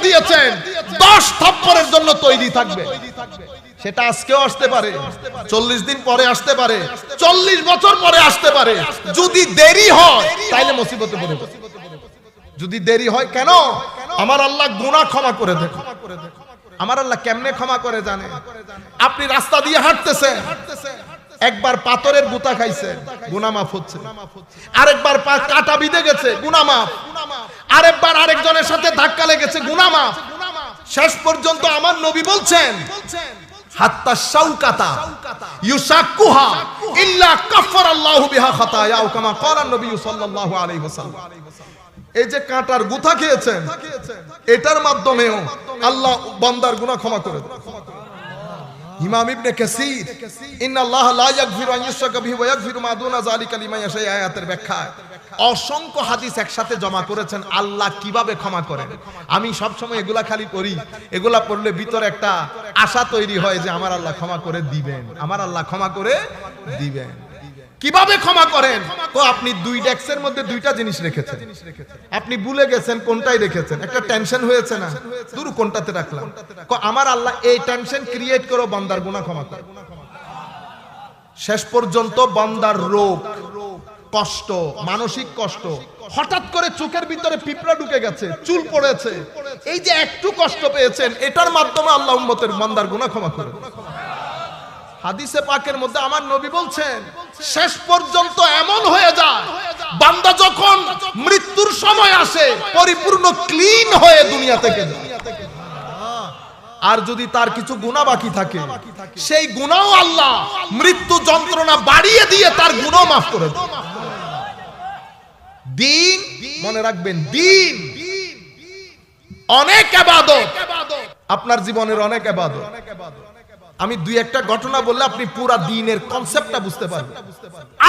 দিয়েছেন 10 থাপ্পড়ের জন্য তৈরি থাকবে। সেটা আজকেও আসতে পারে, 40 দিন পরে আসতে পারে, 40 বছর পরে আসতে পারে। যদি দেরি হয় তাইলে মুসিবতে পড়ে যাবে। যদি দেরি হয় কেন? আমার আল্লাহ গুনাহ ক্ষমা করে দেন। আমার আল্লাহ কেমনে ক্ষমা করে জানে? আপনি রাস্তা দিয়ে হাঁটতেছেন, একবার পাথরের গুতা খাইছেন, গুনাহ মাফ হচ্ছে। আরেকবার পা কাটা বিঁধে গেছে, গুনাহ মাফ। আরেকবার আরেকজনের সাথে ধাক্কা লেগেছে, গুনাহ মাফ। শেষ পর্যন্ত আমার নবী বলছেন হাত্তা শাউকাতা ইউসাক্কুহা ইল্লা কাফারাল্লাহু বিহা খাতায়া, কামা ক্বালা নবী সাল্লাল্লাহু আলাইহি ওয়াসাল্লাম। এই যে কাঁটার গুথা খেয়েছেন, এটার মাধ্যমেও আল্লাহ বান্দার গুনাহ ক্ষমা করে দেন। ইমাম ইবনে কাসির ইন্নাল্লাহা লা ইয়াগফিরু আন ইউশরাকা বিহি ওয়া ইয়াগফিরু মা দুনা যালিকা লিমান ইয়াশা আয়াতের ব্যাখ্যায় অসংখ্য হাদিস একসাথে জমা করেছেন আল্লাহ কিভাবে ক্ষমা করেন। আমি সব সময় এগুলা খালি পড়ি, এগুলা পড়লে ভিতরে একটা আশা তৈরি হয় যে আমার আল্লাহ ক্ষমা করে দিবেন, আমার আল্লাহ ক্ষমা করে দিবেন। কিভাবে ক্ষমা করেন? তো আপনি দুই ডেস্কের মধ্যে দুইটা জিনিস রেখেছেন, আপনি ভুলে গেছেন কোনটাই রেখেছেন। একটা টেনশন হয়েছে না, দূর কোনটাতে রাখলাম। আমার আল্লাহ এই টেনশন ক্রিয়েট করে বান্দার গুনাহ ক্ষমা করে। শেষ পর্যন্ত বান্দার রোগ, কষ্ট, মানসিক কষ্ট, হঠাৎ করে চোখের ভিতরে পিঁপড়া ঢুকে গেছে, চুল পড়েছে, এই যে একটু কষ্ট পেয়েছেন, এটার মাধ্যমে আল্লাহ উম্মতের বান্দার গুনাহ ক্ষমা করে। হাদিসে পাকের মধ্যে আমার নবী বলছেন শেষ পর্যন্ত এমন হয়ে যায় বান্দা যখন মৃত্যুর সময় আসে পরিপূর্ণ ক্লিন হয়ে দুনিয়া থেকে যায়। আর যদি তার কিছু গুনাহ বাকি থাকে, সেই গুনাহও আল্লাহ মৃত্যু যন্ত্রণা বাড়িয়ে দিয়ে তার গুনাহ মাফ করে দেন। দিন মনে রাখবেন, দিন অনেক ইবাদত, আপনার জীবনের অনেক ইবাদত। আমি দুই একটা ঘটনা বললে আপনি পুরা দিনের কনসেপ্টটা বুঝতে পারবেন।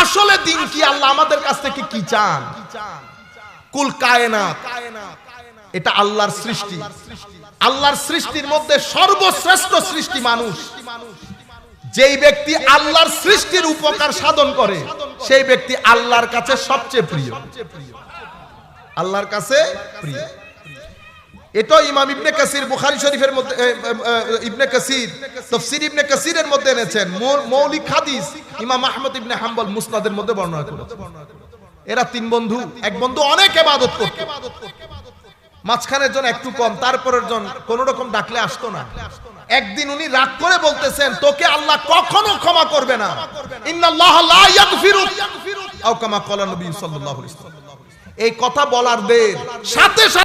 আসলে দিন কি, আল্লাহ আমাদের কাছ থেকে কি চান। কুল কায়নাত এটা আল্লাহর সৃষ্টি, আল্লাহর সৃষ্টির মধ্যে সর্বশ্রেষ্ঠ সৃষ্টি মানুষ। যেই ব্যক্তি আল্লাহর সৃষ্টির উপকার সাধন করে সেই ব্যক্তি আল্লাহর কাছে সবচেয়ে প্রিয়, আল্লাহর কাছে প্রিয়। এটা ইমাম ইবনে কাসির বুখারী শরীফের মধ্যে, ইবনে কাসির তাফসীর ইবনে কাসিরের মধ্যে এনেছেন। মৌলিক হাদিস ইমাম আহমদ ইবনে হাম্বল মুসনাদের মধ্যে বর্ণনা করেছেন। এরা তিন বন্ধু, এক বন্ধু অনেক ইবাদত করত, মাঝখানের জন একটু কম, তারপরের জন কোন রকম ডাকলে আসতো না। একদিন উনি রাগ করে বলতেছেন তোকে আল্লাহ কখনো ক্ষমা করবে না, ইন্নাল্লাহা লা ইয়াগফিরু আও কামা ক্বালা নবী সাল্লাল্লাহু আলাইহি ওয়াসাল্লাম। এই কথা বলার দের সাথে